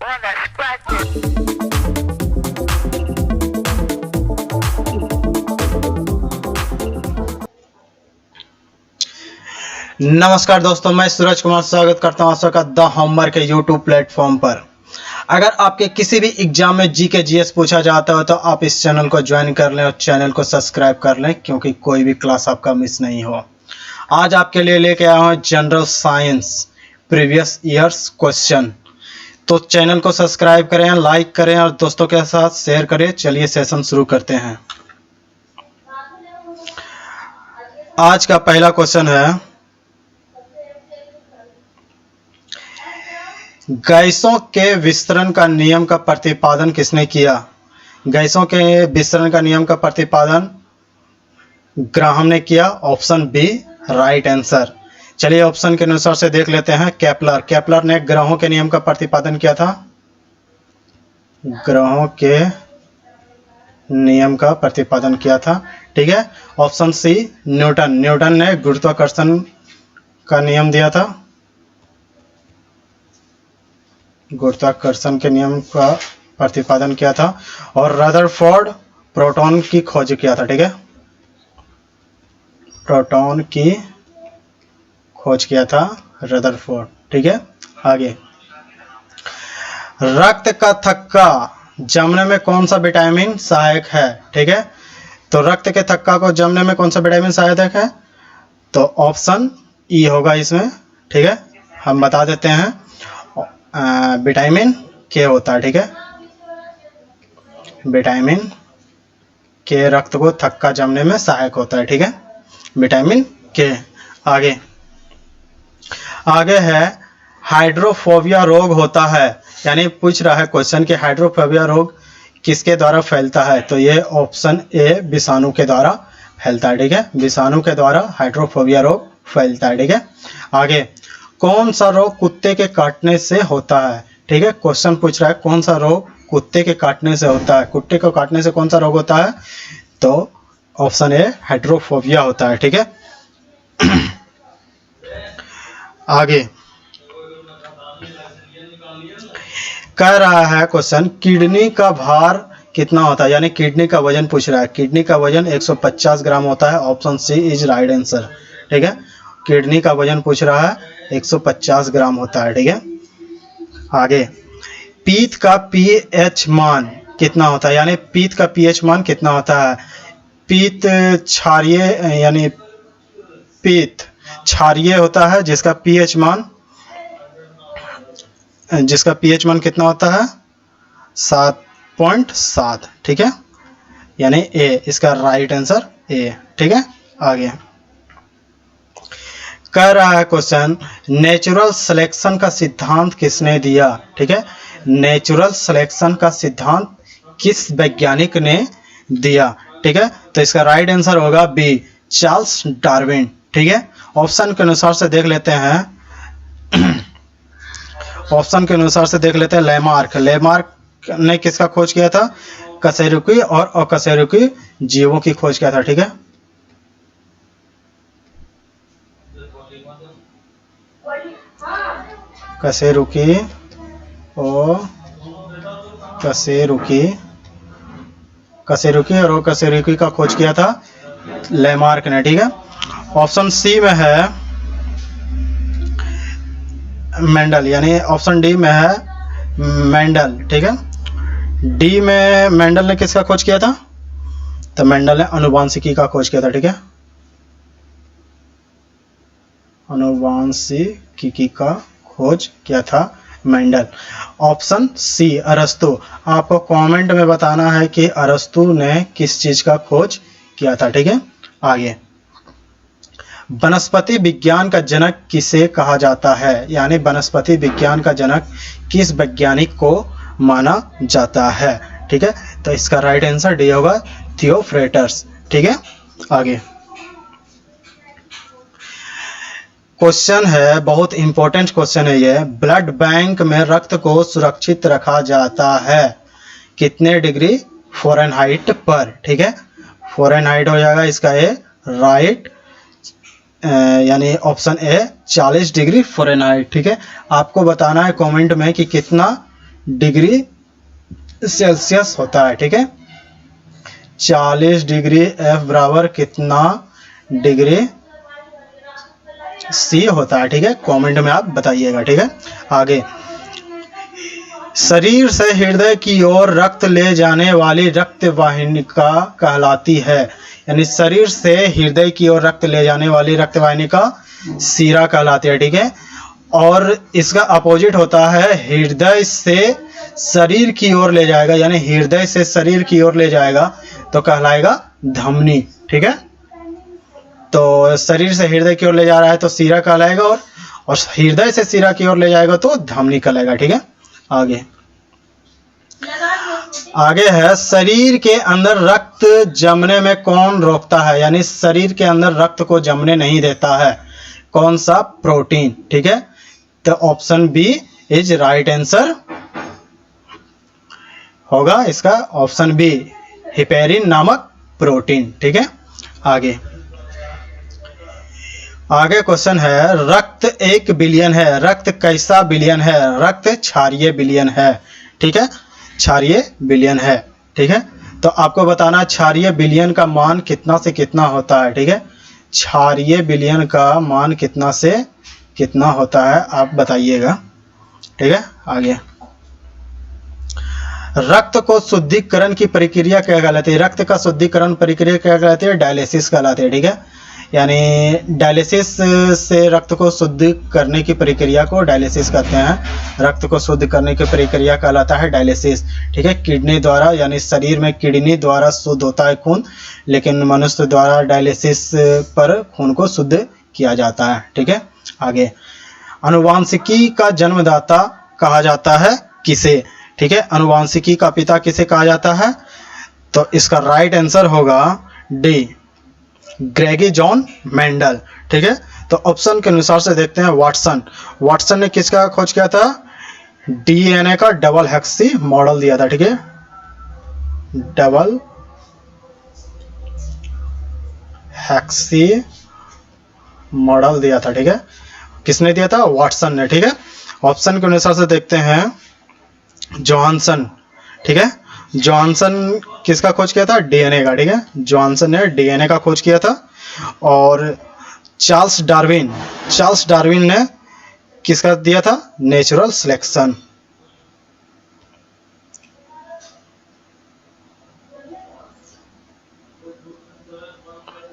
नमस्कार दोस्तों, मैं सूरज कुमार स्वागत करता हूं आपका द होमवर्क के यूट्यूब प्लेटफॉर्म पर। अगर आपके किसी भी एग्जाम में जीके जीएस पूछा जाता हो तो आप इस चैनल को ज्वाइन कर लें और चैनल को सब्सक्राइब कर लें, क्योंकि कोई भी क्लास आपका मिस नहीं हो। आज आपके लिए लेके आया हूं general science previous years question. तो चैनल को सब्सक्राइब करें, लाइक करें और दोस्तों के साथ शेयर करें। चलिए सेशन शुरू करते हैं। आज का पहला क्वेश्चन है, गैसों के विस्तरण का नियम का प्रतिपादन किसने किया? गैसों के विस्तरण का नियम का प्रतिपादन ग्राहम ने किया। Option b right answer. चलिए ऑप्शन के अनुसार से देख लेते हैं। केपलर ने ग्रहों के नियम का प्रतिपादन किया था। ग्रहों के नियम का प्रतिपादन किया था, ठीक है। ऑप्शन सी न्यूटन ने गुरुत्वाकर्षण का नियम दिया था। गुरुत्वाकर्षण के नियम का प्रतिपादन किया था। और रदरफोर्ड प्रोटॉन की खोज किया था, ठीक है। प्रोटॉन की खोज किया था रदरफोर्ड, ठीक है। आगे, रक्त का थक्का जमने में कौन सा विटामिन सहायक है? ठीक है, तो रक्त के थक्का को जमने में कौन सा विटामिन सहायक है? तो ऑप्शन ई होगा इसमें, ठीक है। हम बता देते हैं, विटामिन के होता है, ठीक है। विटामिन के रक्त को थक्का जमने में सहायक होता है, ठीक है, विटामिन के। आगे है, हाइड्रोफोबिया रोग होता है, यानी पूछ रहा है क्वेश्चन कि हाइड्रोफोबिया रोग किसके द्वारा फैलता है? तो ये ऑप्शन ए विषाणु के द्वारा फैलता है, ठीक है। विषाणु के द्वारा हाइड्रोफोबिया रोग फैलता है, ठीक है। आगे, कौन सा रोग कुत्ते के काटने से होता है? ठीक है, क्वेश्चन पूछ रहा है कौन सा रोग कुत्ते के काटने से होता है। कुत्ते को काटने से कौन सा रोग होता है? तो ऑप्शन ए हाइड्रोफोबिया होता है, ठीक है। आगे कह रहा है क्वेश्चन, किडनी का भार कितना होता है, यानी किडनी का वजन पूछ रहा है। किडनी का वजन 150 ग्राम होता है। Option c is right answer, ठीक है। किडनी का वजन पूछ रहा है 150 ग्राम होता है, ठीक है। आगे, पीत का पीएच मान कितना होता है, यानी पीत का पीएच मान कितना होता है? पीत क्षारीय, यानी पीत क्षारीय होता है, जिसका पीएच मान कितना होता है? 7.7, ठीक है, यानी ए इसका राइट आंसर ए, ठीक है। आगे कह रहा है क्वेश्चन, नेचुरल सिलेक्शन का सिद्धांत किसने दिया? ठीक है, नेचुरल सिलेक्शन का सिद्धांत किस वैज्ञानिक ने दिया? ठीक है, तो इसका राइट आंसर होगा बी चार्ल्स डार्विन, ठीक है। ऑप्शन के अनुसार से देख लेते हैं। ऑप्शन के अनुसार से देख लेते हैं। लेमार्क ने किसका खोज किया था? कशेरुकी और अकशेरुकी जीवों की खोज किया था, ठीक है। कशेरुकी और अकशेरुकी का खोज किया था लेमार्क ने, ठीक है। ऑप्शन सी में है मेंडल, यानी ऑप्शन डी में है मेंडल, ठीक है। डी में मेंडल ने किसका खोज किया था? तो मेंडल ने अनुवांशिकी का खोज किया था, ठीक है। अनुवांशिकी का खोज किया था मेंडल। ऑप्शन सी अरस्तु। आपको कमेंट में बताना है कि अरस्तु ने किस चीज का खोज किया था, ठीक है। आगे, वनस्पति विज्ञान का जनक किसे कहा जाता है, यानी वनस्पति विज्ञान का जनक किस वैज्ञानिक को माना जाता है? ठीक है, तो इसका राइट आंसर डी होगा थियोफ्रेटस, ठीक है। आगे क्वेश्चन है, बहुत इंपॉर्टेंट क्वेश्चन है ये। ब्लड बैंक में रक्त को सुरक्षित रखा जाता है कितने डिग्री फ़ारेनहाइट पर? ठीक है, फ़ारेनहाइट हो जाएगा इसका ए राइट, यानी ऑप्शन ए 40 डिग्री फ़ारेनहाइट, ठीक है। आपको बताना है कमेंट में कि कितना डिग्री सेल्सियस होता है। ठीक है, 40 डिग्री F बराबर कितना डिग्री C होता है। ठीक है, कमेंट में आप बताइएगा। ठीक है, आगे, शरीर से हृदय की ओर रक्त ले जाने वाली रक्त वाहिनिका कहलाती है। यानी शरीर से हृदय की ओर रक्त ले जाने वाली रक्त वाहिनिका शिरा कहलाती है। ठीक है, और इसका अपोजिट होता है हृदय से शरीर की ओर ले जाएगा, यानी हृदय से शरीर की ओर ले जाएगा तो कहलाएगा धमनी। ठीक है, तो शरीर से हृदय की ओर ले जा रहा है तो शिरा कहलाएगा, और हृदय से शिरा की ओर ले जाएगा तो धमनी कहलाएगा। ठीक है, आगे है, शरीर के अंदर रक्त जमने में कौन रोकता है? यानी शरीर के अंदर रक्त को जमने नहीं देता है, कौन सा? प्रोटीन। ठीक है, तो option b is right answer होगा इसका, ऑप्शन बी, हिपेरिन नामक प्रोटीन। ठीक है, आगे क्वेश्चन है, रक्त 1 बिलियन है, रक्त कैसा बिलियन है? रक्त क्षारीय बिलियन है। ठीक है, क्षारीय बिलियन है। ठीक है, तो आपको बताना क्षारीय बिलियन का मान कितना से कितना होता है। ठीक है, क्षारीय बिलियन का मान कितना से कितना होता है आप बताइएगा। ठीक है, आगे, रक्त को शुद्धिकरण की प्रक्रिया क्या कहलाती है? रक्त का शुद्धिकरण प्रक्रिया क्या कहलाती है? डायलिसिस कहलाती है। ठीक है, यानी डायलिसिस से रक्त को शुद्ध करने की प्रक्रिया को डायलिसिस कहते हैं। रक्त को शुद्ध करने की प्रक्रिया कहलाता है डायलिसिस। ठीक है, किडनी द्वारा, यानी शरीर में किडनी द्वारा शुद्ध होता है खून, लेकिन मनुष्य द्वारा डायलिसिस पर खून को शुद्ध किया जाता है। ठीक है, आगे, अनुवांशिकी का जन्मदाता कहा जाता है किसे? ठीक है, अनुवांशिकी का पिता किसे कहा जाता है? तो इसका राइट आंसर होगा डी, ग्रेगी जॉन मेंडल। ठीक है, तो ऑप्शन के अनुसार से देखते हैं, वाटसन। वाटसन ने किसका खोज किया था? डीएनए का डबल हेक्सी मॉडल दिया था। ठीक है, डबल हेक्सी मॉडल दिया था। ठीक है, किसने दिया था? वाटसन ने। ठीक है, ऑप्शन के अनुसार से देखते हैं, जॉनसन। ठीक है, जॉनसन किसका खोज किया था? डीएनए का। ठीक है, जॉनसन ने डीएनए का खोज किया था। और चार्ल्स डार्विन ने किसका दिया था? Natural selection.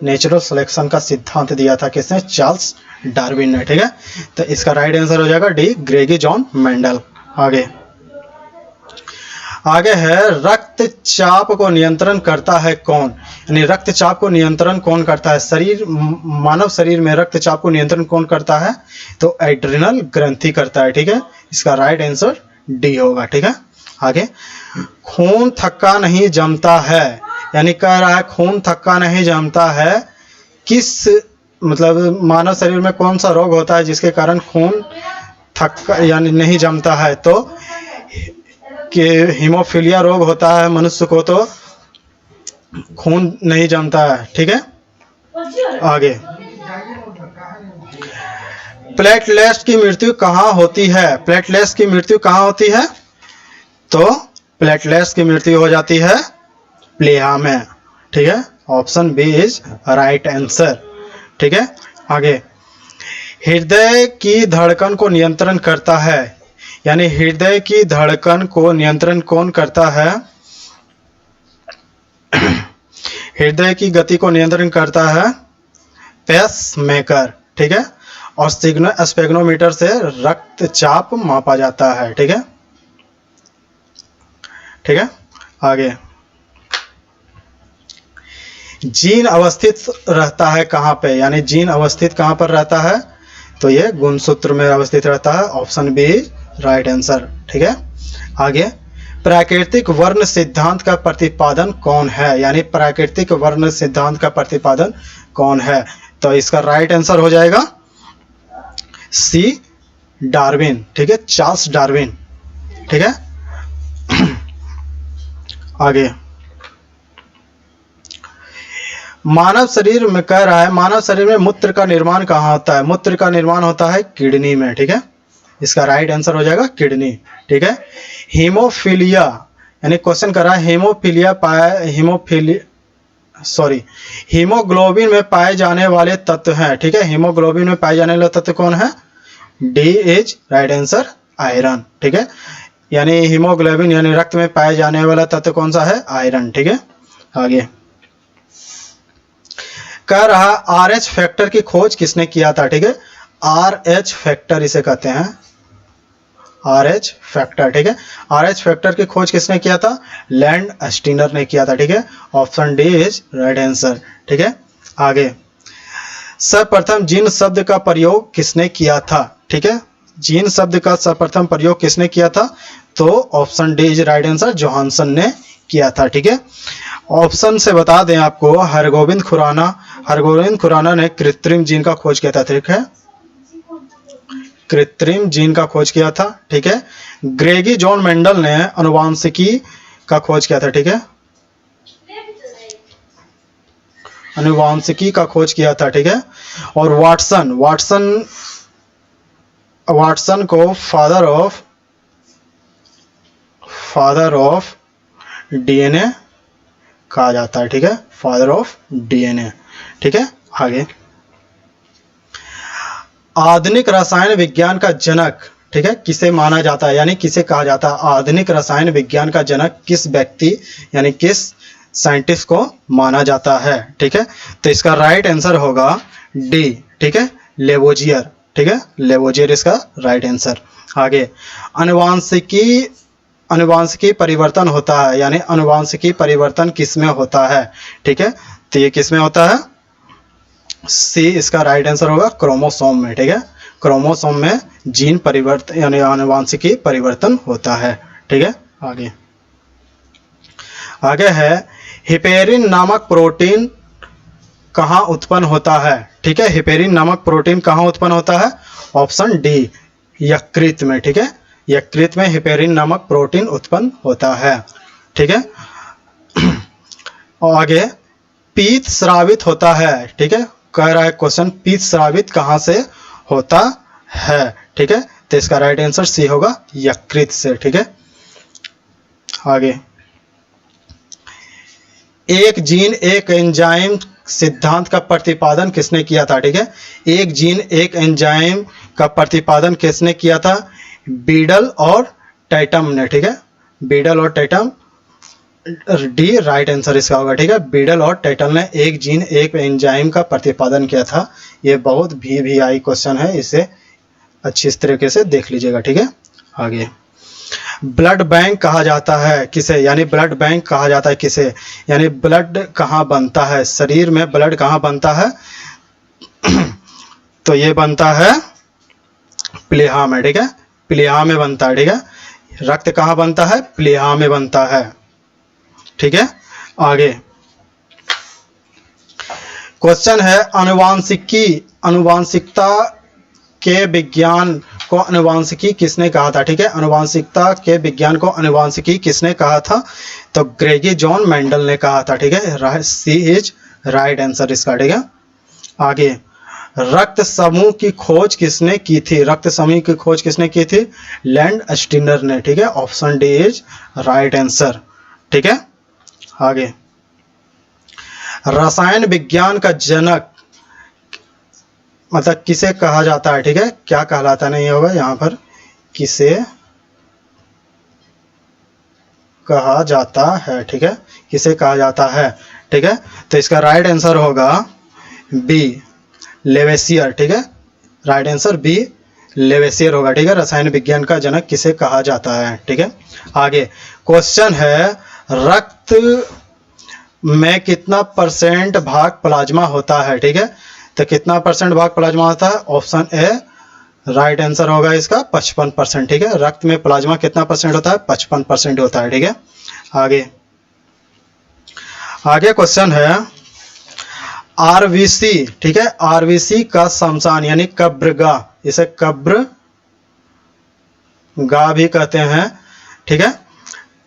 नेचुरल सिलेक्शन का सिद्धांत दिया था किसने? चार्ल्स डार्विन ने। ठीक है, तो इसका राइट आंसर हो जाएगा डी, ग्रेगी जॉन मेंडल। आगे है, रक्तचाप को नियंत्रण करता है कौन? यानी रक्तचाप को नियंत्रण कौन करता है? मानव शरीर में रक्तचाप को नियंत्रण कौन करता है? तो एड्रिनल ग्रंथि करता है। ठीक है, इसका राइट आंसर डी होगा। ठीक है, आगे, खून थक्का नहीं जमता है, यानी कह रहा है खून थक्का नहीं जमता है, किस मतलब मानव शरीर में कौन सा रोग होता है जिसके कारण खून थक्का यानी नहीं जमता है? तो कि हीमोफीलिया रोग होता है मनुष्य को, तो खून नहीं जमता है। ठीक है, आगे, प्लेटलेट्स की मृत्यु कहाँ होती है? प्लेटलेट्स की मृत्यु कहाँ होती है? तो प्लेटलेट्स की मृत्यु हो जाती है प्लीहा में। ठीक है, option b is right answer. ठीक है, आगे, हृदय की धड़कन को नियंत्रण करता है, यानी हृदय की धड़कन को नियंत्रण कौन करता है? हृदय की गति को नियंत्रण करता है पेसमेकर। ठीक है, और स्पेग्नोमीटर से रक्तचाप मापा जाता है। ठीक है, ठीक है, आगे, जीन अवस्थित रहता है कहाँ पे? यानी जीन अवस्थित कहाँ पर रहता है? तो ये गुणसूत्र में अवस्थित रहता है, ऑप्शन बी राइट आंसर। ठीक है, आगे, प्राकृतिक वर्ण सिद्धांत का प्रतिपादन कौन है? यानी प्राकृतिक वर्ण सिद्धांत का प्रतिपादन कौन है? तो इसका राइट आंसर हो जाएगा सी, डार्विन। ठीक है, चार्ल्स डार्विन। ठीक है, आगे, मानव शरीर में कह रहा है, मानव शरीर में मूत्र का निर्माण कहाँ होता है? मूत्र का निर्माण होता है किडनी में। ठीक है, इसका राइट आंसर हो जाएगा किडनी। ठीक है। हीमोफीलिया यानी क्वेश्चन कर रहा है हीमोग्लोबिन में पाए जाने वाले तत्व हैं। ठीक है। हीमोग्लोबिन में पाए जाने वाले तत्व कौन है? D is right answer iron. ठीक है। यानी हीमोग्लोबिन यानी रक्त में पाए जाने वाला तत्व कौन सा है? आयरन। ठीक है। आगे कह रहा RH फैक्टर की खोज किसने किया था? ठीक है। RH फैक्टर इसे कहते हैं, RH फैक्टर। ठीक है। RH फैक्टर की खोज किसने किया था? लैंड स्टीनर ने किया था। ठीक है। Option D is right answer. ठीक है। आगे सर्वप्रथम जीन शब्द का प्रयोग किसने किया था? ठीक है। जीन शब्द का सर्वप्रथम प्रयोग किसने किया था? तो option D is right answer, Johansson ने किया था। ठीक है। ऑप्शन से बता दें आपको, हरगोविंद खुराना ने कृत्रिम जीन का खोज किया था। ठीक है। कृत्रिम जीन का खोज किया था। ठीक है। ग्रेगी जॉन मेंडल ने अनुवांशिकी का खोज किया था। ठीक है। अनुवांशिकी का खोज किया था। ठीक है। और वाटसन को फादर ऑफ डीएनए कहा जाता है। ठीक है। Father of DNA. ठीक है। आगे आधुनिक रसायन विज्ञान का जनक, ठीक है, किसे माना जाता है यानी किसे कहा जाता है? आधुनिक रसायन विज्ञान का जनक किस व्यक्ति यानी किस साइंटिस्ट को माना जाता है? ठीक है। तो इसका राइट आंसर होगा डी। ठीक है। लेवोजियर। ठीक है। लेवोजियर इसका राइट आंसर। आगे अनुवांशिकी परिवर्तन होता है यानी अनुवांशिकी परिवर्तन किसमें होता है? ठीक है। तो ये किसमें होता है? सी इसका राइट आंसर होगा क्रोमोसोम में। ठीक है। क्रोमोसोम में जीन परिवर्तन यानी आनुवांशिकी परिवर्तन होता है। ठीक है। आगे है हिपेरिन नामक प्रोटीन कहाँ उत्पन्न होता है? ठीक है। हिपेरिन नामक प्रोटीन कहाँ उत्पन्न होता है? ऑप्शन डी यकृत में। ठीक है। यकृत में हिपेरिन नामक प्रोटीन उत्पन्न होता है। ठीक है। और आगे पीत स्रावित होता है। ठीक है। कह रहा है क्वेश्चन पीत स्रावित कहाँ से होता है? ठीक है। तो इसका राइट आंसर सी होगा यकृत से। ठीक है। आगे एक जीन एक एंजाइम सिद्धांत का प्रतिपादन किसने किया था? ठीक है। एक जीन एक एंजाइम का प्रतिपादन किसने किया था? बीडल और टैटम ने। ठीक है। बीडल और टैटम, डी राइट आंसर इसका होगा। ठीक है। बीडल और टैटल ने एक जीन एक एंजाइम का प्रतिपादन किया था। ये बहुत VVI क्वेश्चन है, इसे अच्छी तरीके से देख लीजिएगा। ठीक है। आगे ब्लड बैंक कहा जाता है किसे? यानी ब्लड बैंक कहा जाता है किसे? यानी ब्लड कहाँ बनता है? शरीर में ब्लड कहाँ बनता है? तो ये बनता है प्लीहा में। ठीक है। प्लीहा में बनता है। ठीक है। रक्त कहाँ बनता है? प्लीहा में बनता है। ठीक है। आगे क्वेश्चन है अनुवांशिकता के विज्ञान को अनुवांशिकी किसने कहा था? ठीक है। अनुवांशिकता के विज्ञान को अनुवांशिकी किसने कहा था? तो ग्रेगी जॉन मेंडल ने कहा था। ठीक है। सी इज राइट आंसर इसका। ठीक है। आगे रक्त समूह की खोज किसने की थी? रक्त समूह की खोज किसने की थी? लैंड स्टीनर ने। ठीक है। Option D is right answer. ठीक है। आगे रसायन विज्ञान का जनक मतलब किसे कहा जाता है? ठीक है। क्या कहलाता नहीं होगा यहाँ पर, किसे कहा जाता है? ठीक है। किसे कहा जाता है? ठीक है। तो इसका राइट आंसर होगा बी लेवेसियर। ठीक है। राइट आंसर बी लेवेसियर होगा। ठीक है। रसायन विज्ञान का जनक किसे कहा जाता है? ठीक है। आगे क्वेश्चन है रक्त में कितना % भाग प्लाज्मा होता है? ठीक है। तो कितना % भाग प्लाज्मा होता है? ऑप्शन ए राइट आंसर होगा इसका 55%। ठीक है। रक्त में प्लाज्मा कितना % होता है? 55% होता है। ठीक है। आगे क्वेश्चन है आरबीसी। ठीक है। आरबीसी का शमशान यानी कब्रगाह, इसे कब्रगाह भी कहते हैं। ठीक है।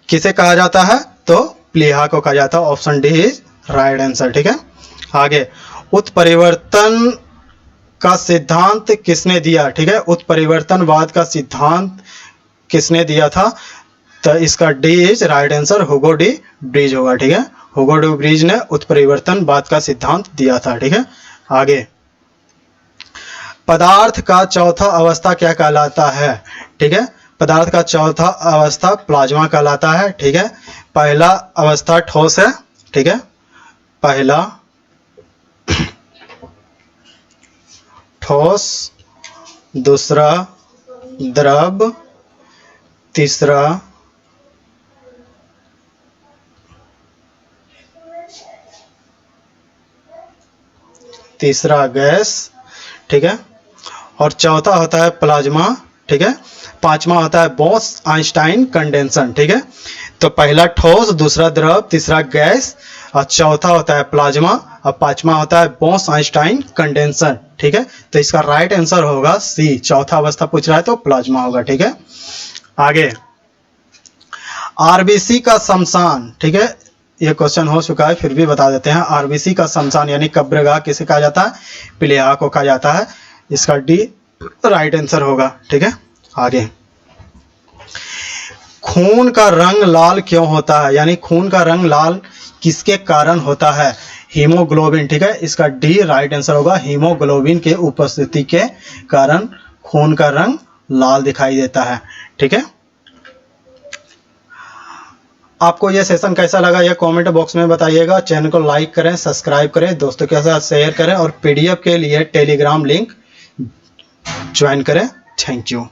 किसे कहा जाता है? तो प्लीहा को कहा जाता है। Option D is right answer. ठीक है। आगे उत्परिवर्तन का सिद्धांत किसने दिया? ठीक है, उत्परिवर्तनवाद का सिद्धांत किसने दिया था? तो इसका D is right answer, Hugo D bridge होगा। ठीक है, हुगो डी ब्रिज ने उत्परिवर्तनवाद का सिद्धांत दिया था। ठीक है, आगे पदार्थ का चौथा अवस्था क्या कहलाता है? ठीक है, पदार्थ का चौथा अवस्था प्लाज्मा कहलाता है। ठीक है, पहला अवस्था ठोस है। ठीक है, पहला ठोस, दूसरा द्रव, तीसरा गैस। ठीक है, और चौथा होता है प्लाज्मा। ठीक है, पांचवा होता है बोस आइंस्टाइन कंडेंसर। ठीक है, तो पहला ठोस, दूसरा द्रव, तीसरा गैस और चौथा होता है प्लाज्मा और पांचवा होता है बोस आइंस्टाइन कंडेंसर। ठीक है, तो इसका राइट आंसर होगा सी, चौथा अवस्था पूछ रहा है तो प्लाज्मा होगा। ठीक है, आगे आरबीसी का शमशान। ठीक है, ये क्वेश्चन हो चुका है फिर भी बता देते हैं। आरबीसी का शमशान यानी कब्रगाह किसे कहा जाता है? प्लीहा को कहा जाता है। इसका डी राइट आंसर होगा। ठीक है, आगे खून का रंग लाल क्यों होता है? यानी खून का रंग लाल किसके कारण होता है? हीमोग्लोबिन। ठीक है, इसका डी राइट आंसर होगा, हीमोग्लोबिन के उपस्थिति के कारण खून का रंग लाल दिखाई देता है। ठीक है, आपको यह सेशन कैसा लगा यह कमेंट बॉक्स में बताइएगा। चैनल को लाइक करें, सब्सक्राइब करें, दोस्तों के साथ शेयर करें और पीडीएफ के लिए टेलीग्राम लिंक ज्वाइन करें। Thank you.